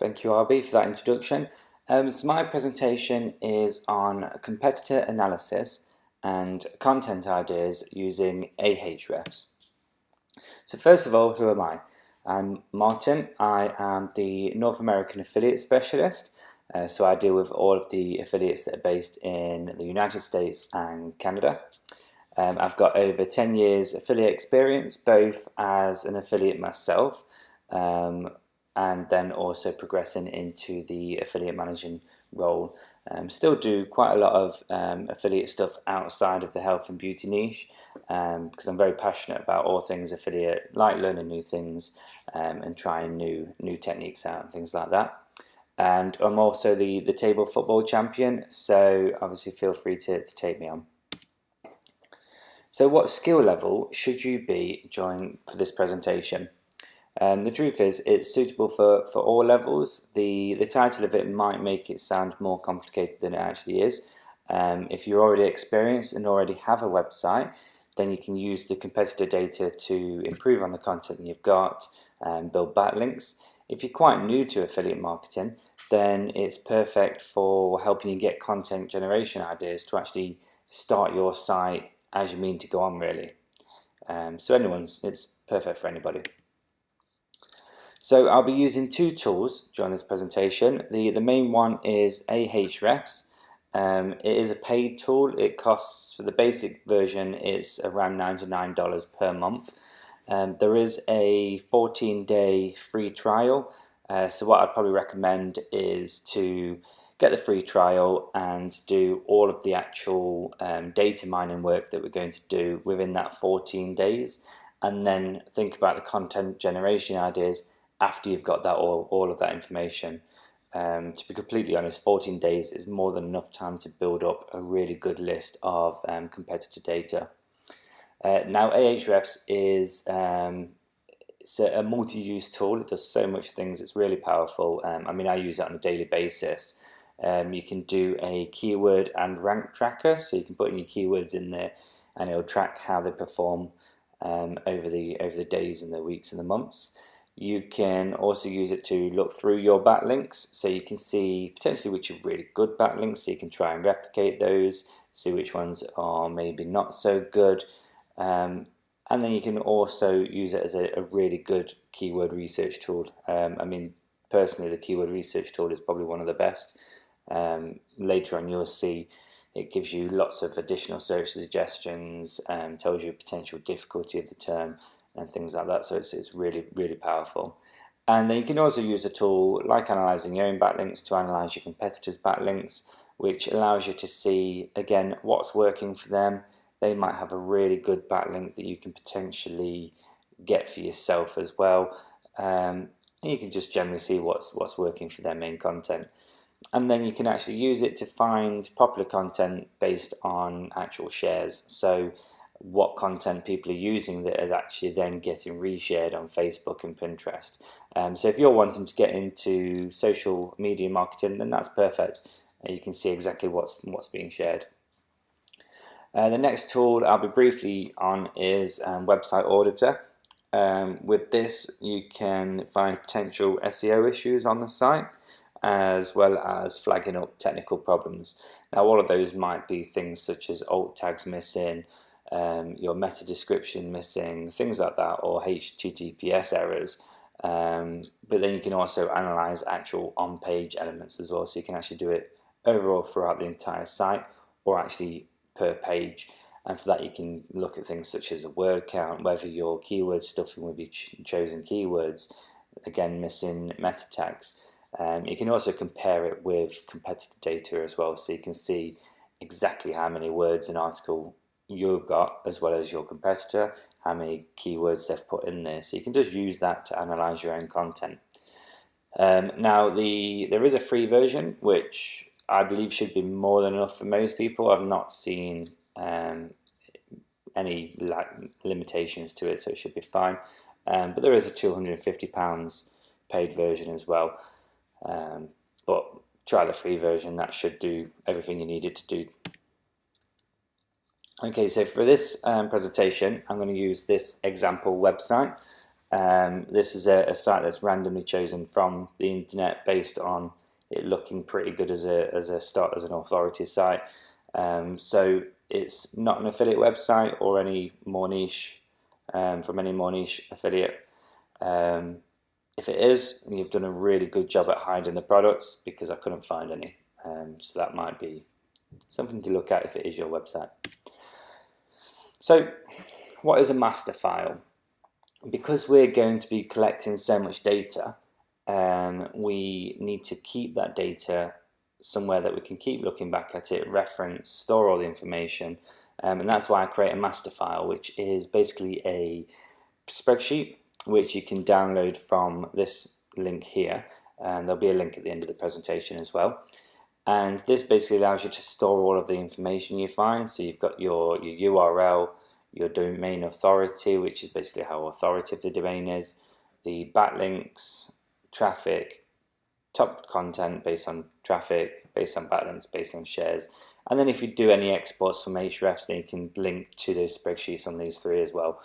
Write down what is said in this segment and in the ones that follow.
Thank you, RB, for that introduction. So my presentation is on competitor analysis and content ideas using Ahrefs. So first of all, who am I? I'm Martin. I am the North American affiliate specialist. So I deal with all of the affiliates that are based in the United States and Canada. I've got over 10 years affiliate experience, both as an affiliate myself, and then also progressing into the affiliate managing role. Still do quite a lot of affiliate stuff outside of the health and beauty niche, because I'm very passionate about all things affiliate, like learning new things and trying new techniques out and things like that. And I'm also the table football champion, so obviously feel free to take me on. So what skill level should you be for this presentation? The truth is, it's suitable for all levels. The title of it might make it sound more complicated than it actually is. If you're already experienced and already have a website, then you can use the competitor data to improve on the content that you've got and build backlinks. If you're quite new to affiliate marketing, then it's perfect for helping you get content generation ideas to actually start your site as you mean to go on, really. So it's perfect for anybody. So I'll be using two tools during this presentation. The main one is Ahrefs. It is a paid tool. It costs, for the basic version, it's around $99 per month. There is a 14-day free trial. So what I'd probably recommend is to get the free trial and do all of the actual data mining work that we're going to do within that 14 days, and then think about the content generation ideas after you've got that all of that information. To be completely honest, 14 days is more than enough time to build up a really good list of competitor data. Now Ahrefs is it's a multi-use tool. It does so much things. It's really powerful. I mean, I use it on a daily basis. You can do a keyword and rank tracker, so you can put in your keywords in there and it'll track how they perform over the days and the weeks and the months. You can also use it to look through your backlinks, so you can see potentially which are really good backlinks, so you can try and replicate those, see which ones are maybe not so good, and then you can also use it as a really good keyword research tool. I mean, personally, the keyword research tool is probably one of the best. Later on you'll see it gives you lots of additional search suggestions, tells you potential difficulty of the term and things like that, so it's really powerful. And then you can also use a tool like analysing your own backlinks to analyse your competitors' backlinks, which allows you to see again what's working for them. They might have a really good backlink that you can potentially get for yourself as well, and you can just generally see what's working for their main content. And then you can actually use it to find popular content based on actual shares. So what content people are using that is actually then getting reshared on Facebook and Pinterest. So if you're wanting to get into social media marketing, then that's perfect. You can see exactly what's being shared. The next tool I'll be briefly on is Website Auditor. With this, you can find potential SEO issues on the site, as well as flagging up technical problems. Now all of those might be things such as alt tags missing, your meta description missing, things like that, or HTTPS errors. But then you can also analyze actual on-page elements as well, so you can actually do it overall throughout the entire site or actually per page. And for that you can look at things such as a word count, whether your keyword stuffing with your chosen keywords, again missing meta tags. You can also compare it with competitor data as well, so you can see exactly how many words an article you've got as well as your competitor, how many keywords they've put in there, so you can just use that to analyze your own content. Now there is a free version which I believe should be more than enough for most people. I've not seen any limitations to it, so it should be fine. But there is a £250 paid version as well, but try the free version. That should do everything you need it to do. Okay, so for this presentation I'm going to use this example website. This is a site that's randomly chosen from the internet based on it looking pretty good as a start as an authority site. So it's not an affiliate website or any more niche from any more niche affiliate. If it is, you've done a really good job at hiding the products, because I couldn't find any. So that might be something to look at if it is your website. So what is a master file? Because we're going to be collecting so much data, we need to keep that data somewhere that we can keep looking back at it, reference, store all the information, and that's why I create a master file, which is basically a spreadsheet which you can download from this link here, and there'll be a link at the end of the presentation as well. And this basically allows you to store all of the information you find. So you've got your URL, your domain authority, which is basically how authoritative the domain is, the backlinks, traffic, top content based on traffic, based on backlinks, based on shares. And then if you do any exports from Ahrefs, then you can link to those spreadsheets on these three as well,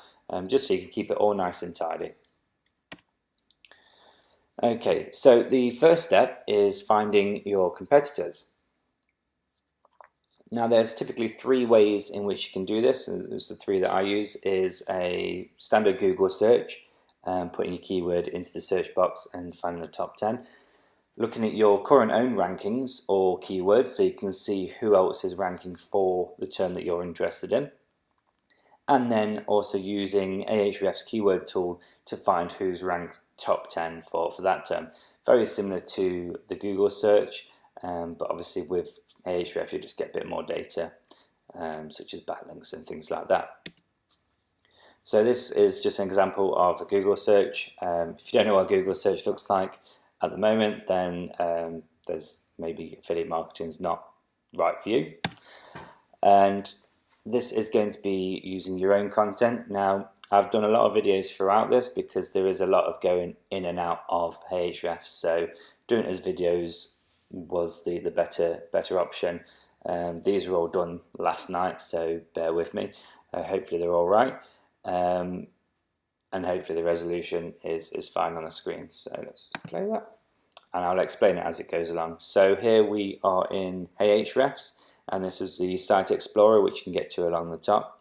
just so you can keep it all nice and tidy. Okay, so the first step is finding your competitors. Now there's typically three ways in which you can do this. There's the three that I use. Is a standard Google search, putting your keyword into the search box and finding the top 10. Looking at your current own rankings or keywords, so you can see who else is ranking for the term that you're interested in. And then also using Ahrefs keyword tool to find who's ranked top 10 for that term. Very similar to the Google search, but obviously with Ahrefs you just get a bit more data, such as backlinks and things like that. So this is just an example of a Google search. If you don't know what Google search looks like at the moment, then there's maybe affiliate marketing is not right for you. And this is going to be using your own content. Now, I've done a lot of videos throughout this because there is a lot of going in and out of Ahrefs, so doing it as videos was the better option. These were all done last night, so bear with me. Hopefully they're all right, and hopefully the resolution is fine on the screen. So let's play that, and I'll explain it as it goes along. So here we are in Ahrefs, and this is the Site Explorer, which you can get to along the top.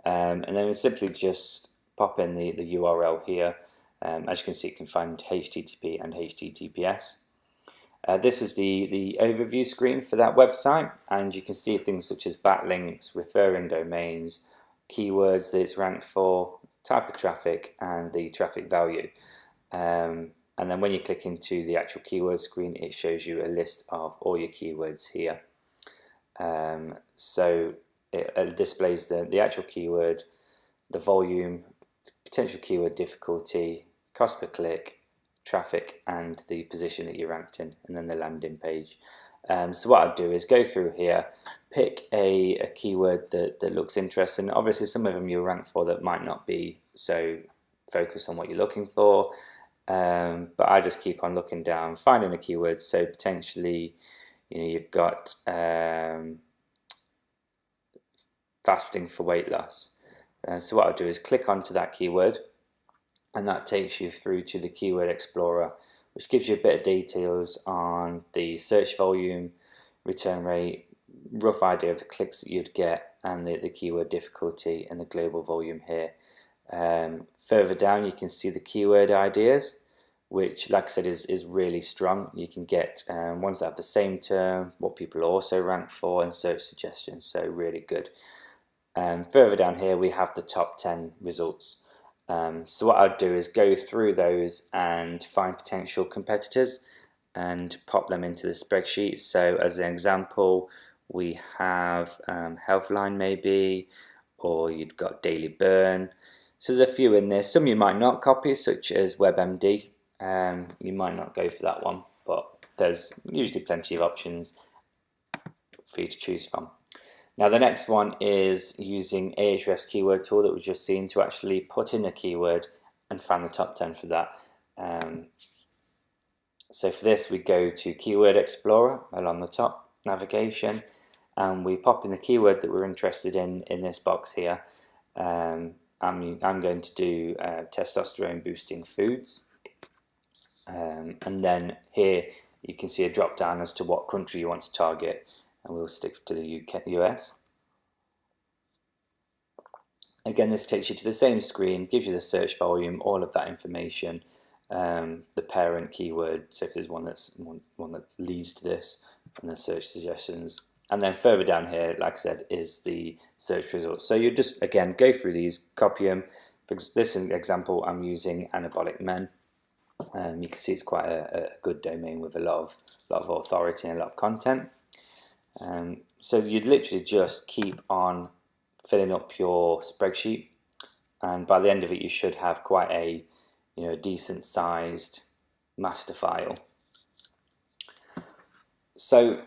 And then we simply just pop in the URL here. As you can see, you can find HTTP and HTTPS. This is the overview screen for that website, and you can see things such as backlinks, referring domains, keywords that it's ranked for, type of traffic, and the traffic value. And then when you click into the actual keyword screen, it shows you a list of all your keywords here. So it displays the actual keyword, the volume, potential keyword difficulty, cost per click, traffic, and the position that you're ranked in, and then the landing page. So what I'd do is go through here, pick a keyword that looks interesting. Obviously some of them you'll rank for that might not be so focused on what you're looking for, but I just keep on looking down, finding a keyword. So potentially, you've got fasting for weight loss. So what I'll do is click onto that keyword, and that takes you through to the Keyword Explorer, which gives you a bit of details on the search volume, return rate, rough idea of the clicks that you'd get, and the keyword difficulty and the global volume here. Further down you can see the keyword ideas, which, like I said, is really strong. You can get ones that have the same term, what people also rank for, and search suggestions, so really good. Further down here we have the top 10 results. So what I'd do is go through those and find potential competitors and pop them into the spreadsheet. So as an example, we have Healthline maybe, or you've got Daily Burn. So there's a few in there. Some you might not copy, such as WebMD. You might not go for that one, but there's usually plenty of options for you to choose from. Now the next one is using Ahrefs keyword tool that we've just seen to actually put in a keyword and find the top 10 for that. So for this we go to Keyword Explorer along the top, navigation, and we pop in the keyword that we're interested in this box here. I'm going to do testosterone boosting foods, and then here you can see a drop down as to what country you want to target, and we'll stick to the US. Again, this takes you to the same screen, gives you the search volume, all of that information, the parent keyword, so if there's one that leads to this, and the search suggestions. And then further down here, like I said, is the search results. So you just, again, go through these, copy them. For this example, I'm using anabolic men. You can see it's quite a good domain with a lot of authority and a lot of content. So you'd literally just keep on filling up your spreadsheet, and by the end of it you should have quite a decent sized master file. So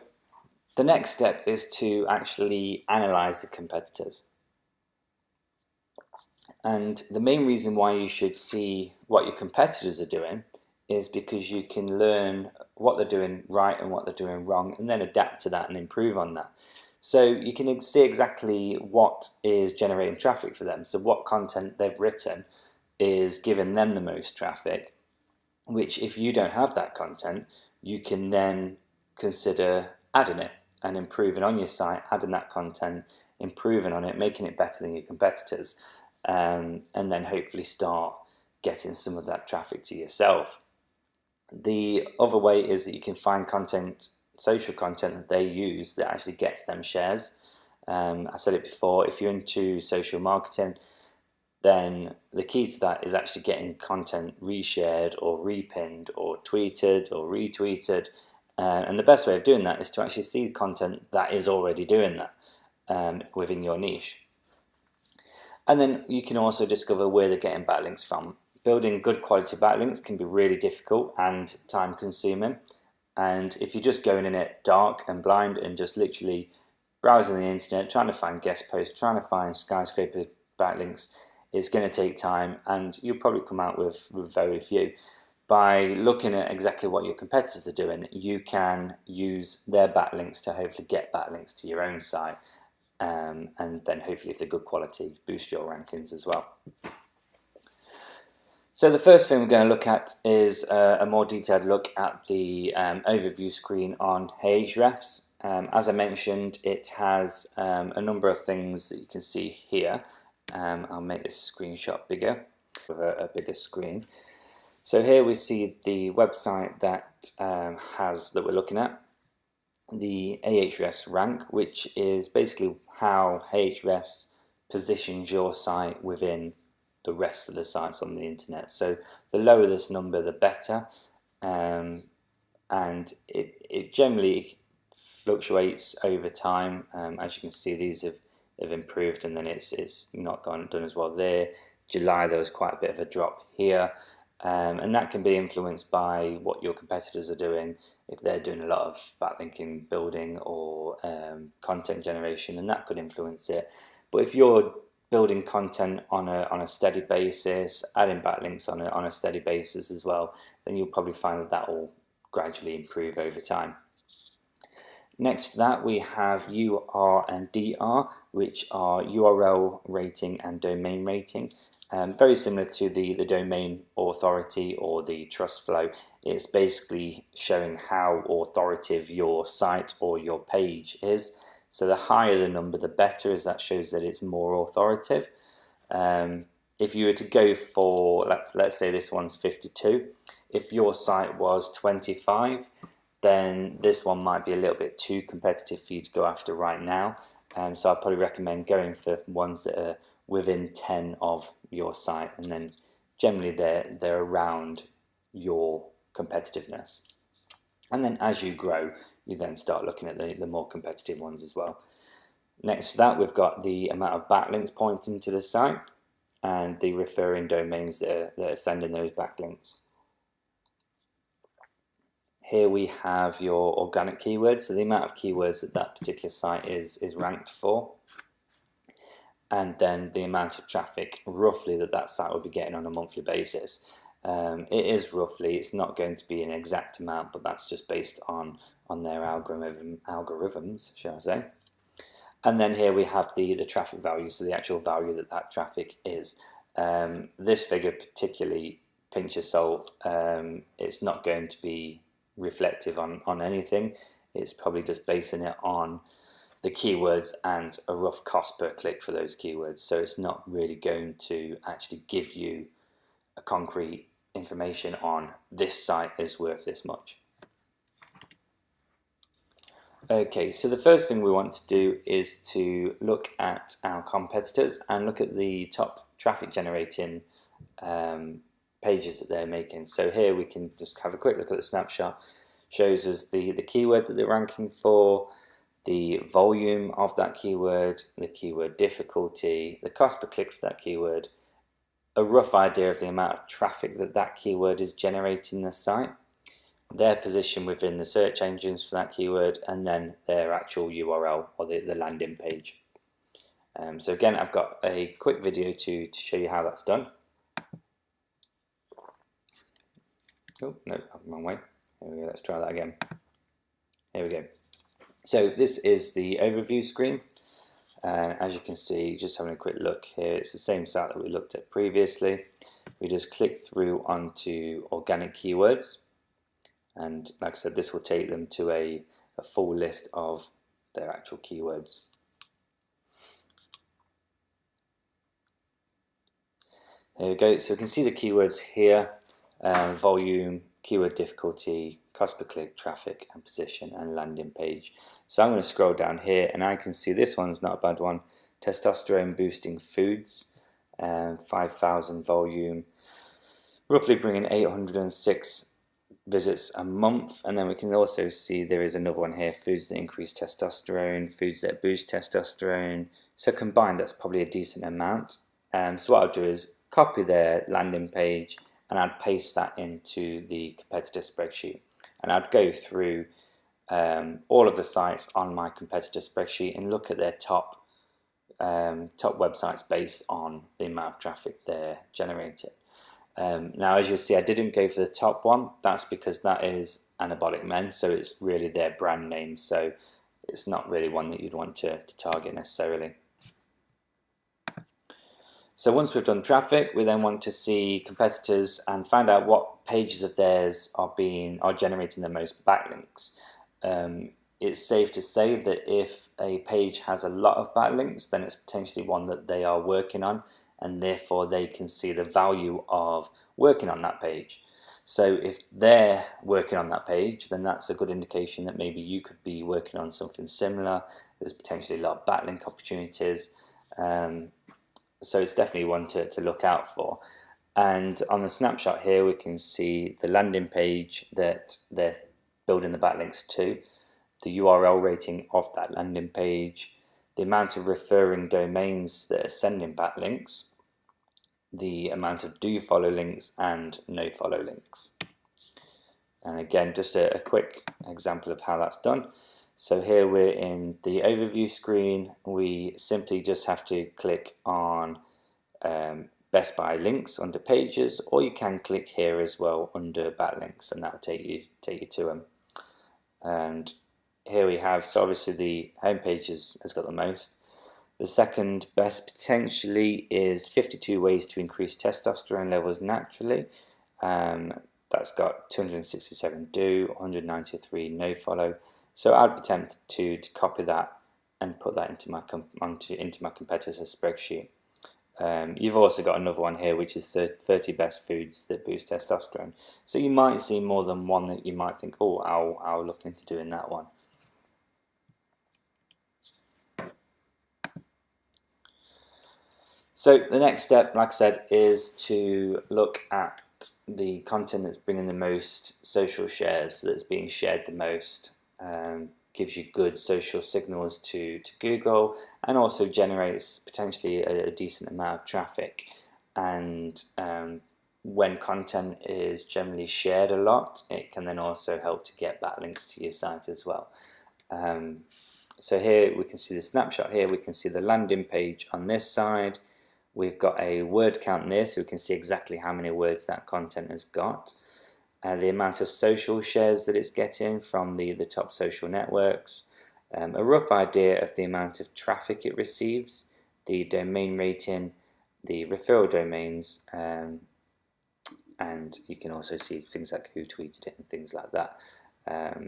the next step is to actually analyze the competitors, and the main reason why you should see what your competitors are doing is because you can learn what they're doing right and what they're doing wrong, and then adapt to that and improve on that. So you can see exactly what is generating traffic for them. So what content they've written is giving them the most traffic, which if you don't have that content, you can then consider adding it and improving on your site, adding that content, improving on it, making it better than your competitors, and then hopefully start getting some of that traffic to yourself. The other way is that you can find content, social content that they use that actually gets them shares. I said it before, if you're into social marketing, then the key to that is actually getting content reshared or repinned or tweeted or retweeted. And the best way of doing that is to actually see content that is already doing that within your niche. And then you can also discover where they're getting backlinks from. Building good quality backlinks can be really difficult and time consuming. And if you're just going in it dark and blind and just literally browsing the internet, trying to find guest posts, trying to find skyscraper backlinks, it's going to take time and you'll probably come out with very few. By looking at exactly what your competitors are doing, you can use their backlinks to hopefully get backlinks to your own site, and then hopefully if they're good quality, boost your rankings as well. So the first thing we're going to look at is a more detailed look at the overview screen on Ahrefs. As I mentioned, it has a number of things that you can see here. I'll make this screenshot bigger with a bigger screen. So here we see the website that we're looking at, the Ahrefs rank, which is basically how Ahrefs positions your site within the rest of the sites on the internet. So the lower this number, the better, and it generally fluctuates over time. As you can see, these have improved, and then it's not done as well there. July there was quite a bit of a drop here, and that can be influenced by what your competitors are doing. If they're doing a lot of backlinking, building, or content generation, and that could influence it. But if you're building content on a steady basis, adding backlinks on a steady basis as well, then you'll probably find that will gradually improve over time. Next to that, we have UR and DR, which are URL rating and domain rating. Very similar to the domain authority or the trust flow. It's basically showing how authoritative your site or your page is. So the higher the number, the better, as that shows that it's more authoritative. If you were to go for, let's say this one's 52, if your site was 25, then this one might be a little bit too competitive for you to go after right now. So I'd probably recommend going for ones that are within 10 of your site, and then generally they're around your competitiveness. And then as you grow, you then start looking at the more competitive ones as well. Next to that, we've got the amount of backlinks pointing to the site and the referring domains that are sending those backlinks. Here we have your organic keywords, so the amount of keywords that particular site is ranked for, and then the amount of traffic roughly that site will be getting on a monthly basis. It is roughly, it's not going to be an exact amount, but that's just based on their algorithms, shall I say. And then here we have the traffic value, so the actual value that traffic is. This figure particularly, pinch of salt, it's not going to be reflective on anything. It's probably just basing it on the keywords and a rough cost per click for those keywords. So it's not really going to actually give you a concrete information on this site is worth this much. Okay, so the first thing we want to do is to look at our competitors and look at the top traffic generating pages that they're making. So here we can just have a quick look at the snapshot. Shows us the keyword that they're ranking for, the volume of that keyword, the keyword difficulty, the cost per click for that keyword, a rough idea of the amount of traffic that keyword is generating the site, their position within the search engines for that keyword, and then their actual URL or the landing page. So again, I've got a quick video to show you how that's done. Oh, no, wrong way. Here we go, let's try that again. Here we go. So this is the overview screen. As you can see, just having a quick look here, it's the same site that we looked at previously. We just click through onto organic keywords. And like I said, this will take them to a full list of their actual keywords. There we go. So we can see the keywords here, volume, keyword difficulty, cost per click, traffic and position, and landing page. So I'm going to scroll down here and I can see this one's not a bad one. Testosterone boosting foods, 5,000 volume, roughly bringing 806 visits a month. And then we can also see there is another one here, foods that increase testosterone, foods that boost testosterone. So combined, that's probably a decent amount. So what I'll do is copy their landing page and I'd paste that into the competitor spreadsheet. And I'd go through all of the sites on my competitor spreadsheet and look at their top websites based on the amount of traffic they're generating. Now, as you'll see, I didn't go for the top one. That's because that is Anabolic Men, so it's really their brand name. So it's not really one that you'd want to target necessarily. So once we've done traffic, we then want to see competitors and find out what pages of theirs are generating the most backlinks. It's safe to say that if a page has a lot of backlinks, then it's potentially one that they are working on, and therefore they can see the value of working on that page. So if they're working on that page, then that's a good indication that maybe you could be working on something similar. There's potentially a lot of backlink opportunities. So it's definitely one to look out for. And on the snapshot here, we can see the landing page that they're building the backlinks to, the URL rating of that landing page, the amount of referring domains that are sending backlinks, the amount of do follow links and no follow links. And again, just a quick example of how that's done. So here we're in the overview screen. We simply just have to click on Best Buy links under pages, or you can click here as well under backlinks, and that will take you to them. And here we have, so obviously the home page has got the most. The second best potentially is 52 ways to increase testosterone levels naturally. That's got 267 do, 193 no follow. So I'd attempt to copy that and put that into my competitor spreadsheet. You've also got another one here, which is 30 best foods that boost testosterone. So you might see more than one that you might think, oh, I'll look into doing that one. So the next step, like I said, is to look at the content that's bringing the most social shares, that's being shared the most, gives you good social signals to Google, and also generates potentially a decent amount of traffic. And when content is generally shared a lot, it can then also help to get backlinks to your site as well. So here we can see the snapshot here, we can see the landing page on this side. We've got a word count there, so we can see exactly how many words that content has got. The amount of social shares that it's getting from the top social networks, a rough idea of the amount of traffic it receives, the domain rating, the referral domains, and you can also see things like who tweeted it and things like that.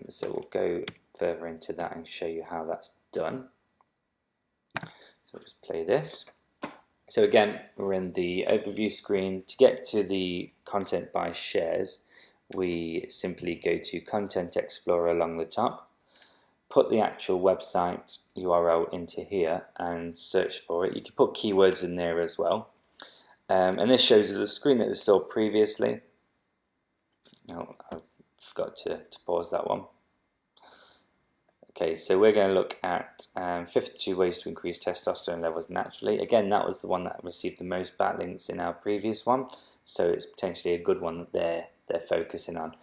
So we'll go further into that and show you how that's done. So I'll just play this. So again, we're in the overview screen. To get to the content by shares, we simply go to Content Explorer along the top, put the actual website URL into here and search for it. You can put keywords in there as well. And this shows us a screen that was saw previously. No, I forgot to pause that one. Okay, so we're going to look at 52 ways to increase testosterone levels naturally. Again, that was the one that received the most backlinks in our previous one, so it's potentially a good one that they're focusing on.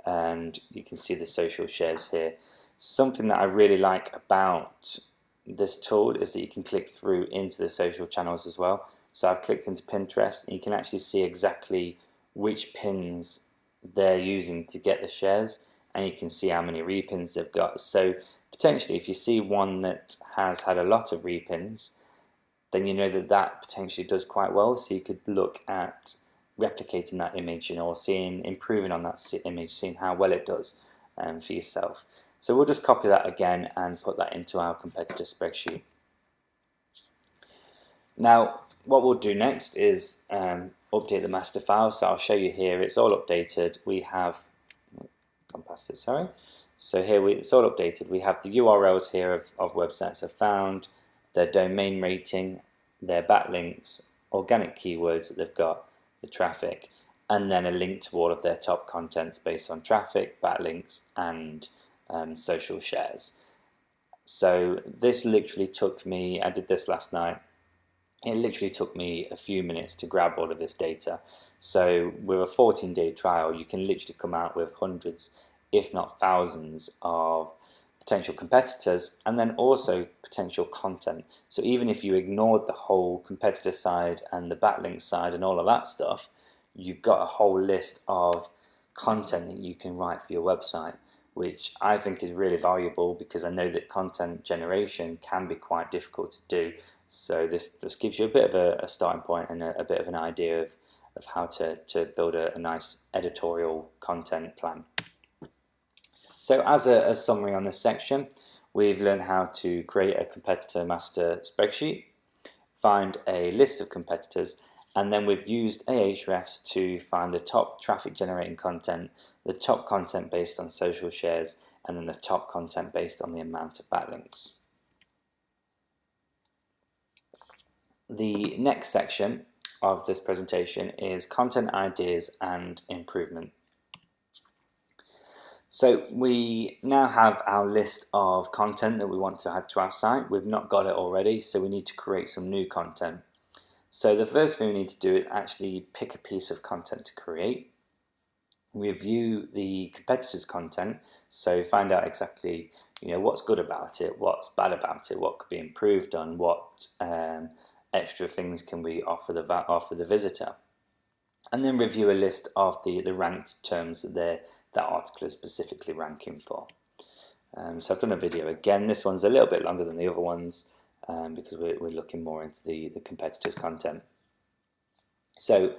And you can see the social shares here. Something that I really like about this tool is that you can click through into the social channels as well. So I've clicked into Pinterest, and you can actually see exactly which pins they're using to get the shares, and you can see how many repins they've got. So potentially, if you see one that has had a lot of repins, then you know that that potentially does quite well. So you could look at replicating that image, or seeing improving on that image, seeing how well it does for yourself. So we'll just copy that again and put that into our competitor spreadsheet. Now, what we'll do next is update the master file. So I'll show you here. It's all updated. We have gone past it. Sorry. So here it's all updated. We have the URLs here of websites I've found, their domain rating, their backlinks, organic keywords that they've got, the traffic, and then a link to all of their top contents based on traffic, backlinks, and social shares. So this literally took me, I did this last night, it literally took me a few minutes to grab all of this data. So with a 14-day trial, you can literally come out with hundreds, if not thousands, of potential competitors, and then also potential content. So even if you ignored the whole competitor side and the backlink side and all of that stuff, you've got a whole list of content that you can write for your website, which I think is really valuable, because I know that content generation can be quite difficult to do. So this just gives you a bit of a starting point and a bit of an idea of how to build a nice editorial content plan. So as a summary on this section, we've learned how to create a competitor master spreadsheet, find a list of competitors, and then we've used Ahrefs to find the top traffic generating content, the top content based on social shares, and then the top content based on the amount of backlinks. The next section of this presentation is content ideas and improvement. So we now have our list of content that we want to add to our site. We've not got it already, so we need to create some new content. So the first thing we need to do is actually pick a piece of content to create, review the competitors' content, so find out exactly what's good about it, what's bad about it, what could be improved on, what extra things can we offer the visitor, and then review a list of the ranked terms that that article is specifically ranking for. So I've done a video again. This one's a little bit longer than the other ones because we're looking more into the competitors' content. So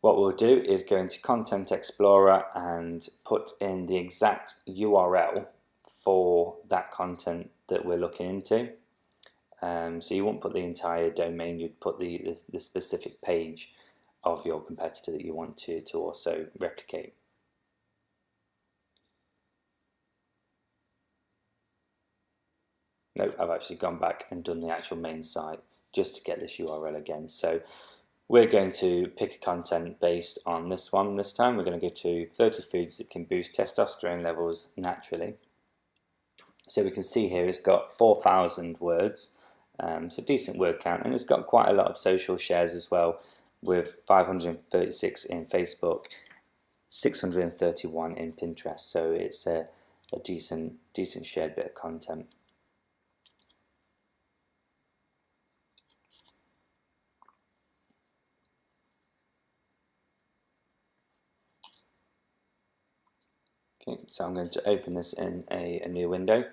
what we'll do is go into Content Explorer and put in the exact URL for that content that we're looking into. So you won't put the entire domain, you'd put the specific page of your competitor that you want to also replicate. No, I've actually gone back and done the actual main site just to get this URL again. So we're going to pick a content based on this one this time. We're going to go to 30 foods that can boost testosterone levels naturally. So we can see here it's got 4,000 words, so decent word count, and it's got quite a lot of social shares as well, with 536 in Facebook, 631 in Pinterest. So it's a decent shared bit of content. Okay, so I'm going to open this in a new window.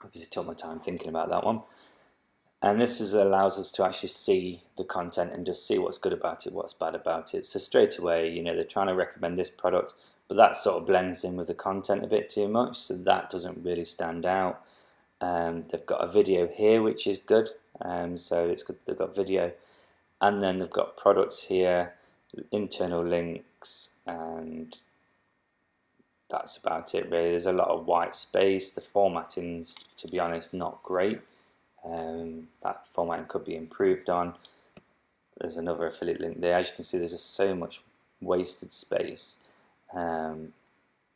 Obviously took my time thinking about that one. And this allows us to actually see the content and just see what's good about it, what's bad about it. So straight away, you know, they're trying to recommend this product, but that sort of blends in with the content a bit too much, so that doesn't really stand out. They've got a video here, which is good. So it's good they've got video, and then they've got products here, internal links, and that's about it really. There's a lot of white space. The formatting's, to be honest, not great. That formatting could be improved on. There's another affiliate link there. As you can see, there's just so much wasted space, and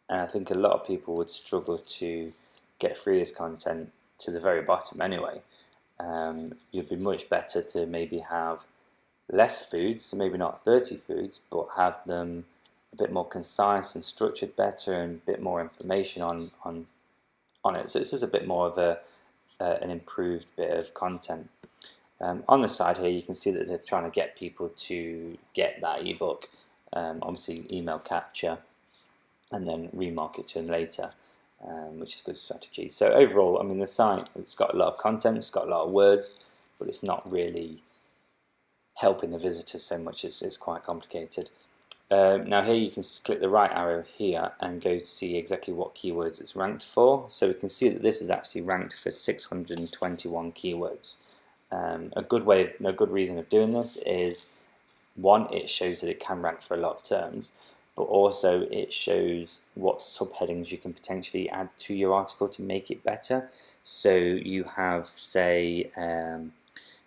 I think a lot of people would struggle to get through this content to the very bottom anyway. You'd be much better to maybe have less foods, so maybe not 30 foods, but have them a bit more concise and structured better, and a bit more information on it. So this is a bit more of an improved bit of content. On the side here, you can see that they're trying to get people to get that ebook. Obviously, email capture, and then remarket to them later, which is a good strategy. So overall, I mean, the site, it's got a lot of content, it's got a lot of words, but it's not really helping the visitors so much. It's quite complicated. Now here you can click the right arrow here and go to see exactly what keywords it's ranked for. So we can see that this is actually ranked for 621 keywords. A good reason of doing this is, one, it shows that it can rank for a lot of terms, but also it shows what subheadings you can potentially add to your article to make it better. So you have, say,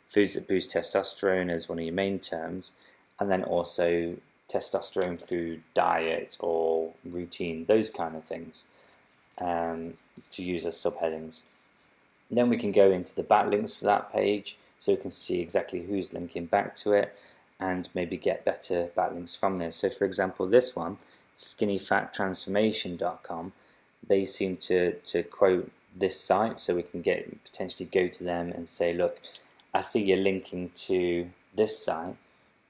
foods that boost testosterone as one of your main terms, and then also testosterone food diet or routine, those kind of things, to use as subheadings. And then we can go into the backlinks for that page, so we can see exactly who's linking back to it and maybe get better backlinks from this. So for example, this one, skinnyfattransformation.com, they seem to quote this site, so we can potentially go to them and say, look, I see you're linking to this site,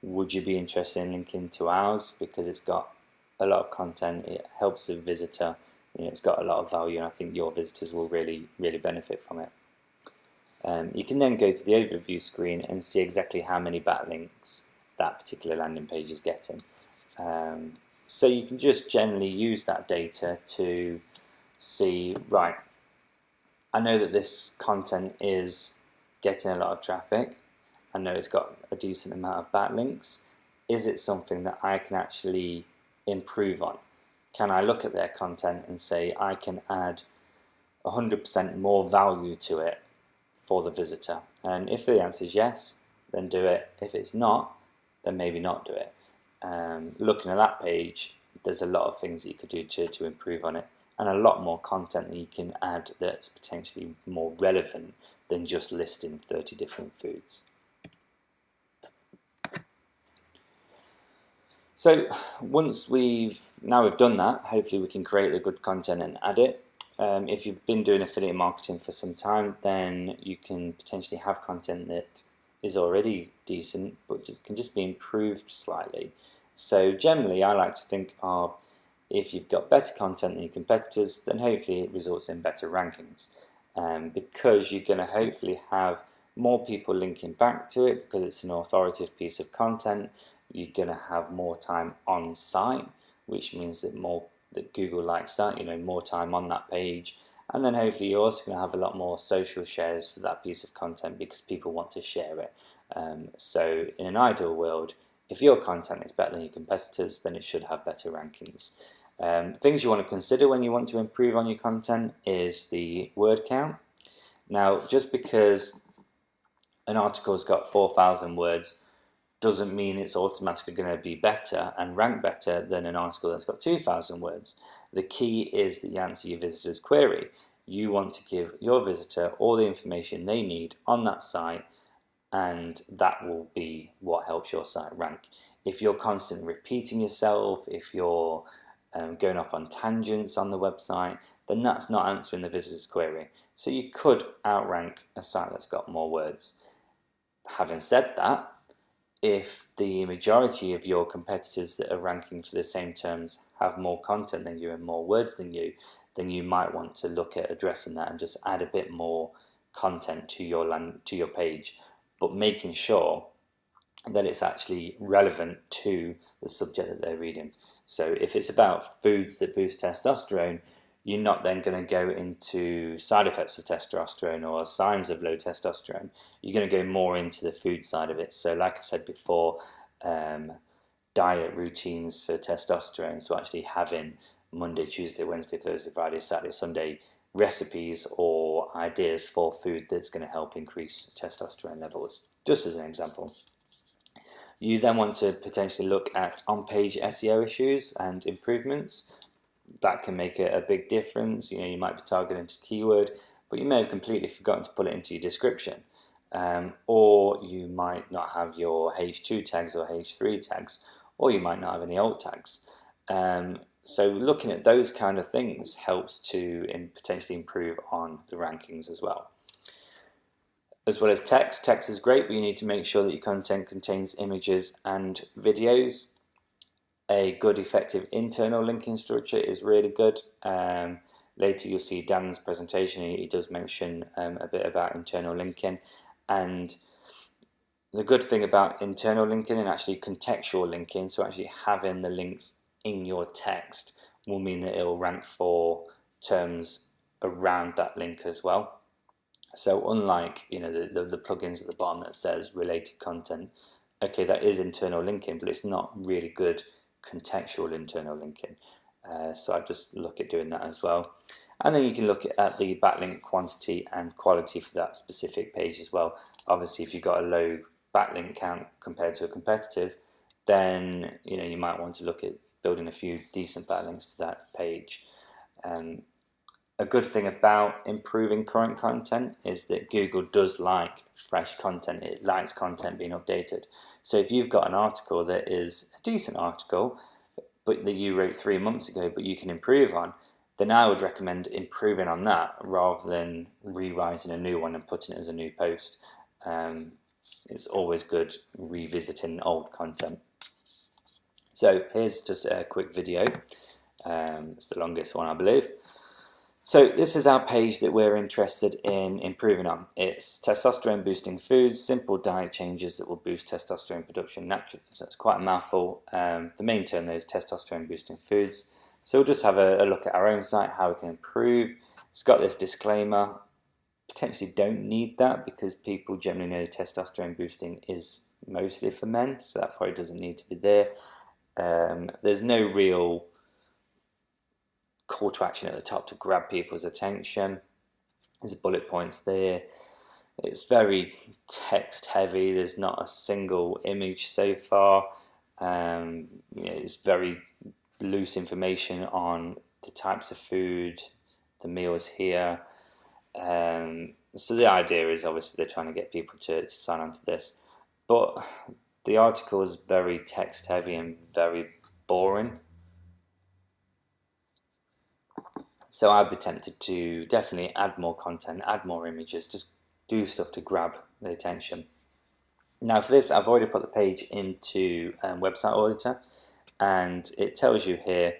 would you be interested in linking to ours, because it's got a lot of content, it helps the visitor, you know, it's got a lot of value, and I think your visitors will really benefit from it. You can then go to the overview screen and see exactly how many backlinks that particular landing page is getting. So you can just generally use that data to see, right, I know that this content is getting a lot of traffic, I know it's got a decent amount of backlinks. Is it something that I can actually improve on? Can I look at their content and say I can add 100% more value to it for the visitor? And if the answer is yes, then do it. If it's not, then maybe not do it. Looking at that page, there's a lot of things that you could do to improve on it, and a lot more content that you can add that's potentially more relevant than just listing 30 different foods. So once we've done that, hopefully we can create the good content and add it. If you've been doing affiliate marketing for some time, then you can potentially have content that is already decent, but it can just be improved slightly. So generally, I like to think of, if you've got better content than your competitors, then hopefully it results in better rankings, because you're going to hopefully have more people linking back to it because it's an authoritative piece of content. You're going to have more time on site, which means that Google likes that, you know, more time on that page. And then hopefully you're also going to have a lot more social shares for that piece of content because people want to share it. So in an ideal world, if your content is better than your competitors, then it should have better rankings. Things you want to consider when you want to improve on your content is the word count. Now, just because an article's got 4,000 words doesn't mean it's automatically going to be better and rank better than an article that's got 2,000 words. The key is that you answer your visitor's query. You want to give your visitor all the information they need on that site, and that will be what helps your site rank. If you're constantly repeating yourself, if you're going off on tangents on the website, then that's not answering the visitor's query. So you could outrank a site that's got more words. Having said that, if the majority of your competitors that are ranking for the same terms have more content than you and more words than you, then you might want to look at addressing that and just add a bit more content to your page, but making sure that it's actually relevant to the subject that they're reading. So if it's about foods that boost testosterone, you're not then going to go into side effects of testosterone or signs of low testosterone. You're going to go more into the food side of it. So like I said before, diet routines for testosterone, so actually having Monday, Tuesday, Wednesday, Thursday, Friday, Saturday, Sunday recipes or ideas for food that's going to help increase testosterone levels, just as an example. You then want to potentially look at on-page SEO issues and improvements. That can make a big difference. You might be targeting a keyword, but you may have completely forgotten to put it into your description. Or you might not have your H2 tags or H3 tags, or you might not have any alt tags. So looking at those kind of things helps to potentially improve on the rankings as well. As well as text. Text is great, but you need to make sure that your content contains images and videos. A good, effective internal linking structure is really good. Later you'll see Dan's presentation, he does mention a bit about internal linking. And the good thing about internal linking and actually contextual linking, so actually having the links in your text, will mean that it will rank for terms around that link as well. So unlike the plugins at the bottom that says related content, okay, that is internal linking, but it's not really good contextual internal linking. So I just look at doing that as well. And then you can look at the backlink quantity and quality for that specific page as well. Obviously, if you've got a low backlink count compared to a competitive, then you might want to look at building a few decent backlinks to that page. A good thing about improving current content is that Google does like fresh content. It likes content being updated. So if you've got an article that is a decent article, but that you wrote 3 months ago, but you can improve on, then I would recommend improving on that rather than rewriting a new one and putting it as a new post. It's always good revisiting old content. So here's just a quick video. It's the longest one, I believe. So this is our page that we're interested in improving on. It's testosterone boosting foods, simple diet changes that will boost testosterone production naturally. So it's quite a mouthful. The main term there is testosterone boosting foods. So we'll just have a look at our own site, how we can improve. It's got this disclaimer. Potentially don't need that because people generally know testosterone boosting is mostly for men, so that probably doesn't need to be there. There's no real call to action at the top to grab people's attention. There's bullet points there. It's very text heavy. There's not a single image so far. It's very loose information on the types of food, the meals here. So the idea is obviously they're trying to get people to sign on to this, but the article is very text heavy and very boring. So I'd be tempted to definitely add more content, add more images, just do stuff to grab the attention. Now for this, I've already put the page into Website Auditor, and it tells you here,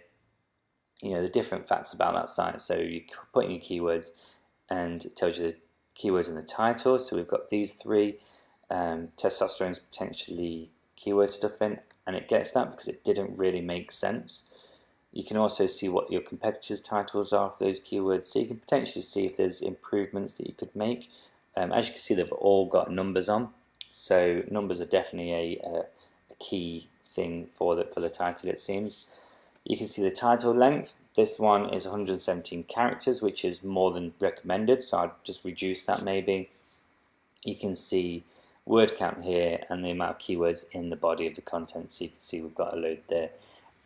the different facts about that site. So you put in your keywords, and it tells you the keywords in the title. So we've got these three. Testosterone is potentially keyword stuff in, and it gets that because it didn't really make sense. You can also see what your competitors' titles are for those keywords, so you can potentially see if there's improvements that you could make. As you can see, they've all got numbers on, so numbers are definitely a key thing for the title, it seems. You can see the title length. This one is 117 characters, which is more than recommended, so I'd just reduce that maybe. You can see word count here and the amount of keywords in the body of the content, so you can see we've got a load there.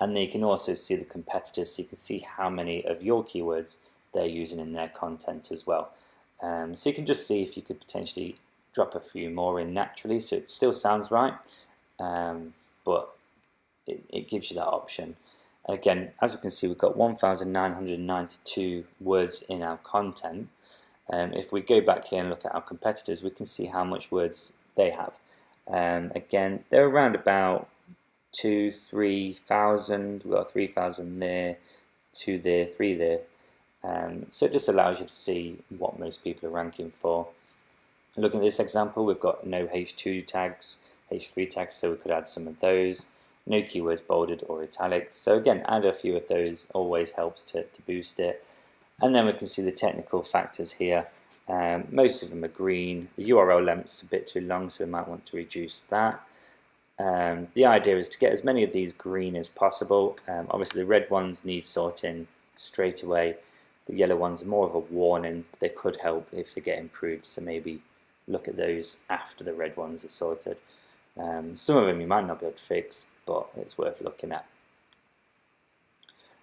And then you can also see the competitors, so you can see how many of your keywords they're using in their content as well. So you can just see if you could potentially drop a few more in naturally, so it still sounds right, but it gives you that option. Again, as you can see, we've got 1,992 words in our content. If we go back here and look at our competitors, we can see how much words they have. Again, they're around about 2,000 to 3,000. We've got 3,000 there, 2 there, 3 there. So it just allows you to see what most people are ranking for. Looking at this example, we've got no H2 tags, H3 tags, so we could add some of those. No keywords bolded or italics. So again, add a few of those always helps to boost it. And then we can see the technical factors here. Most of them are green. The URL length's a bit too long, so we might want to reduce that. The idea is to get as many of these green as possible. Obviously the red ones need sorting straight away. The yellow ones are more of a warning. They could help if they get improved, so maybe look at those after the red ones are sorted. Some of them you might not be able to fix, but it's worth looking at.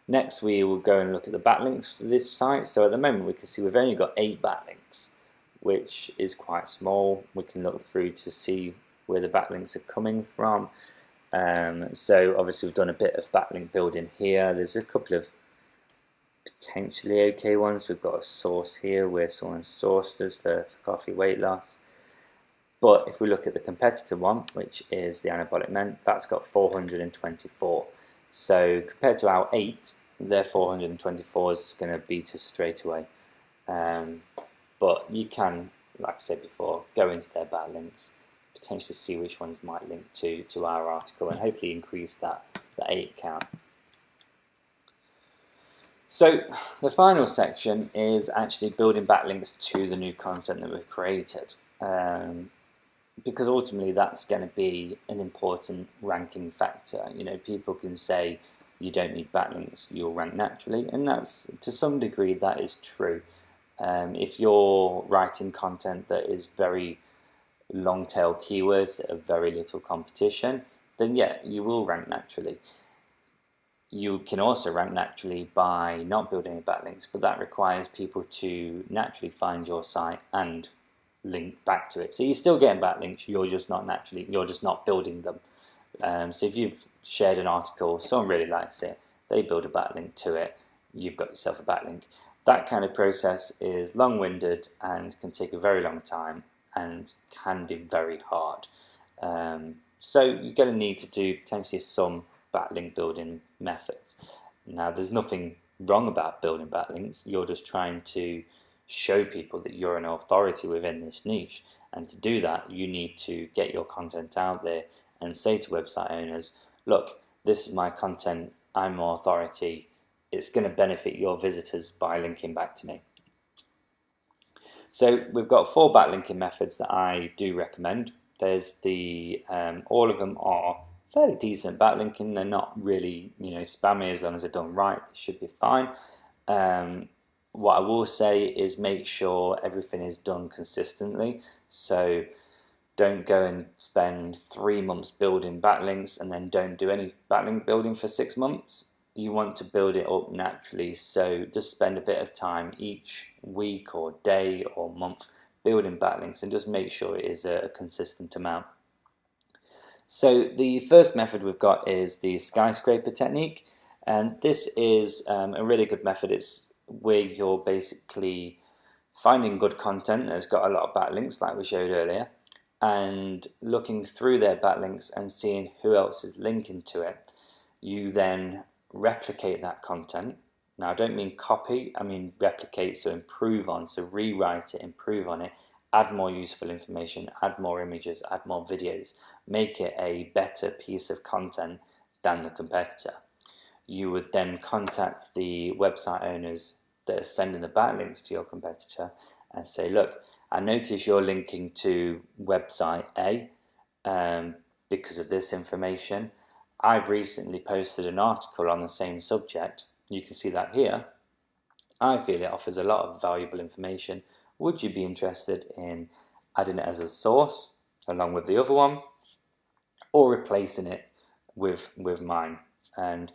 Next we will go and look at the backlinks for this site. So at the moment we can see we've only got 8 backlinks, which is quite small. We can look through to see where the backlinks are coming from. So obviously we've done a bit of backlink building here. There's a couple of potentially okay ones. We've got a source here where someone sourced us for coffee weight loss. But if we look at the competitor one, which is the anabolic men, that's got 424. So compared to our 8, their 424 is going to beat us straight away. But you can, like I said before, go into their backlinks, potentially see which ones might link to our article, and hopefully increase the 8 count. So the final section is actually building backlinks to the new content that we've created. Because ultimately that's going to be an important ranking factor. You know, people can say you don't need backlinks, you'll rank naturally, and that's, to some degree, that is true. If you're writing content that is very long tail keywords that have very little competition, then yeah, you will rank naturally. You can also rank naturally by not building any backlinks, but that requires people to naturally find your site and link back to it. So you're still getting backlinks, you're just not building them. So if you've shared an article, someone really likes it, they build a backlink to it, you've got yourself a backlink. That kind of process is long-winded and can take a very long time and can be very hard. So you're going to need to do potentially some backlink building methods. Now there's nothing wrong about building backlinks, you're just trying to show people that you're an authority within this niche, and to do that you need to get your content out there and say to website owners, look, this is my content, I'm an authority, it's going to benefit your visitors by linking back to me. So we've got 4 backlinking methods that I do recommend. There's the all of them are fairly decent backlinking, they're not really spammy. As long as they're done right, they should be fine. What I will say is make sure everything is done consistently. So don't go and spend 3 months building backlinks and then don't do any backlink building for 6 months. You want to build it up naturally, so just spend a bit of time each week or day or month building backlinks and just make sure it is a consistent amount. So the first method we've got is the skyscraper technique, and this is a really good method. It's where you're basically finding good content that's got a lot of backlinks like we showed earlier, and looking through their backlinks and seeing who else is linking to it. You then replicate that content. Now I don't mean copy, I mean replicate, so improve on, so rewrite it, improve on it, add more useful information, add more images, add more videos, make it a better piece of content than the competitor. You would then contact the website owners that are sending the backlinks to your competitor and say, look, I notice you're linking to website A because of this information. I've recently posted an article on the same subject. You can see that here. I feel it offers a lot of valuable information. Would you be interested in adding it as a source along with the other one, or replacing it with mine? And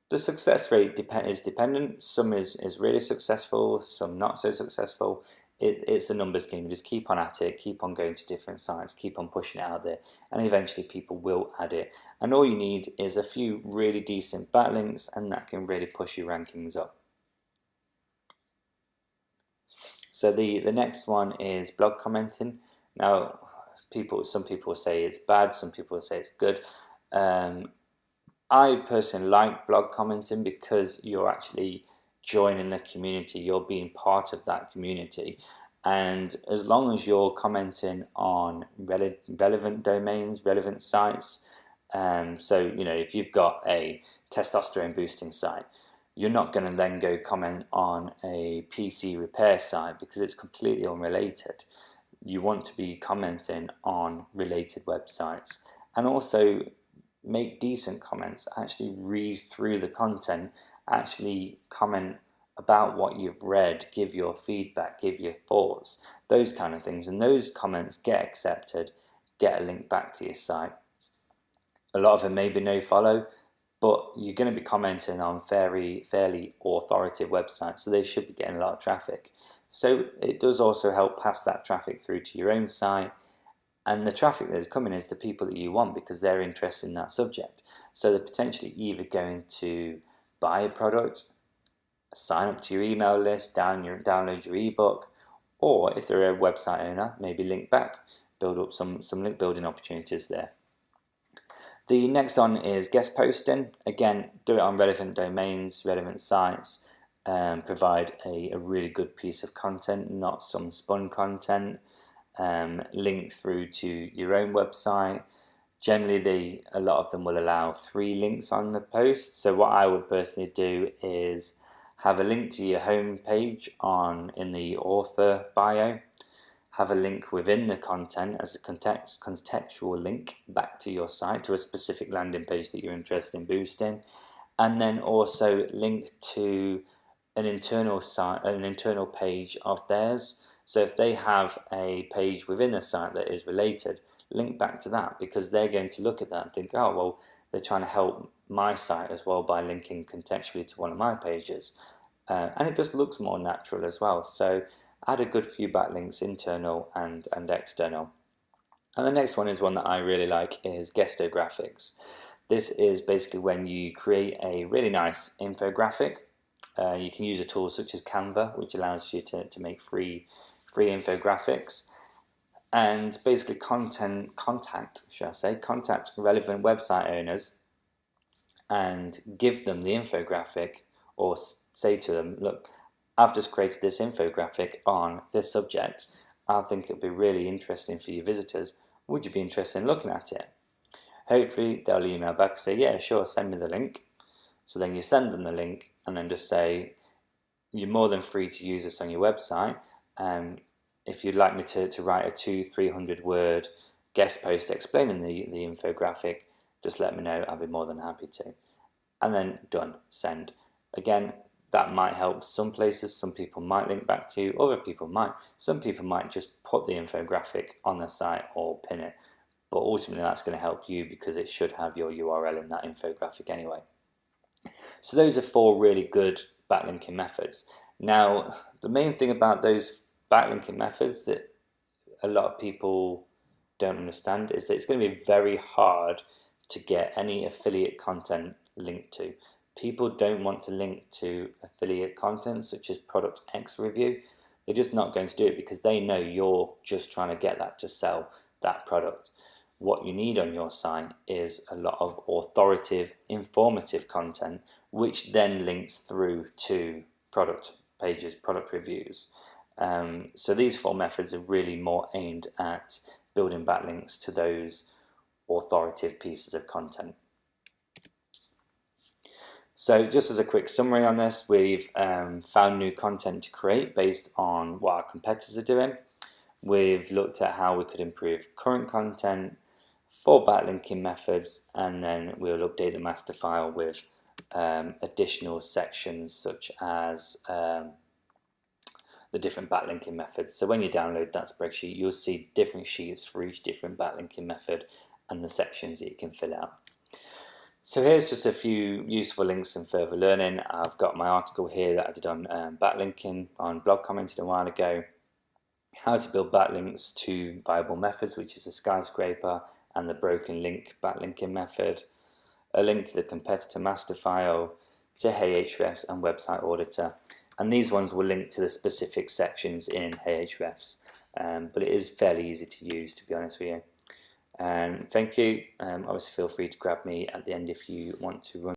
the success rate is dependent. Some is really successful, some not so successful. It's a numbers game. You just keep on at it, keep on going to different sites, keep on pushing it out there, and eventually people will add it. And all you need is a few really decent backlinks, and that can really push your rankings up. So the next one is blog commenting. Now, some people say it's bad, some people say it's good. I personally like blog commenting because you're actually joining the community, you're being part of that community. And as long as you're commenting on relevant domains, relevant sites, so if you've got a testosterone boosting site, you're not going to then go comment on a PC repair site because it's completely unrelated. You want to be commenting on related websites, and also make decent comments. Actually read through the content, actually comment about what you've read, give your feedback, give your thoughts, those kind of things, and those comments get accepted, get a link back to your site. A lot of them may be no follow, but you're going to be commenting on fairly authoritative websites, so they should be getting a lot of traffic. So it does also help pass that traffic through to your own site, and the traffic that is coming is the people that you want because they're interested in that subject. So they're potentially either going to buy a product, sign up to your email list, download your ebook, or if they're a website owner, maybe link back, build up some link building opportunities there. The next one is guest posting. Again, do it on relevant domains, relevant sites, provide a really good piece of content, not some spun content. Link through to your own website. Generally, a lot of them will allow 3 links on the post. So what I would personally do is have a link to your home page in the author bio, have a link within the content as a contextual link back to your site, to a specific landing page that you're interested in boosting, and then also link to an internal site, an internal page of theirs. So if they have a page within the site that is related, link back to that, because they're going to look at that and think, oh, well, they're trying to help my site as well by linking contextually to one of my pages. And it just looks more natural as well. So add a good few backlinks, internal and external. And the next one is one that I really like, is guestographics. This is basically when you create a really nice infographic. You can use a tool such as Canva, which allows you to make free infographics. And basically contact relevant website owners and give them the infographic, or say to them, look, I've just created this infographic on this subject. I think it'll be really interesting for your visitors. Would you be interested in looking at it? Hopefully they'll email back and say, yeah, sure, send me the link. So then you send them the link and then just say, you're more than free to use this on your website. If you'd like me to write a 200-300 word guest post explaining the infographic, just let me know. I'll be more than happy to. And then done, send. Again, that might help some places. Some people might link back to, other people might. Some people might just put the infographic on their site or pin it. But ultimately that's going to help you because it should have your URL in that infographic anyway. So those are 4 really good backlinking methods. Now, the main thing about those backlinking methods that a lot of people don't understand is that it's going to be very hard to get any affiliate content linked to. People don't want to link to affiliate content such as Product X review. They're just not going to do it because they know you're just trying to get that to sell that product. What you need on your site is a lot of authoritative, informative content, which then links through to product pages, product reviews. So these 4 methods are really more aimed at building backlinks to those authoritative pieces of content. So just as a quick summary on this, we've found new content to create based on what our competitors are doing. We've looked at how we could improve current content, 4 backlinking methods, and then we'll update the master file with additional sections such as the different backlinking methods. So when you download that spreadsheet, you'll see different sheets for each different backlinking method and the sections that you can fill out. So here's just a few useful links and further learning. I've got my article here that I did on backlinking on blog commented a while ago. How to build backlinks to viable methods, which is the skyscraper and the broken link backlinking method. A link to the competitor master file, to Ahrefs and website auditor. And these ones will link to the specific sections in Ahrefs. But it is fairly easy to use, to be honest with you. Thank you. Obviously feel free to grab me at the end if you want to run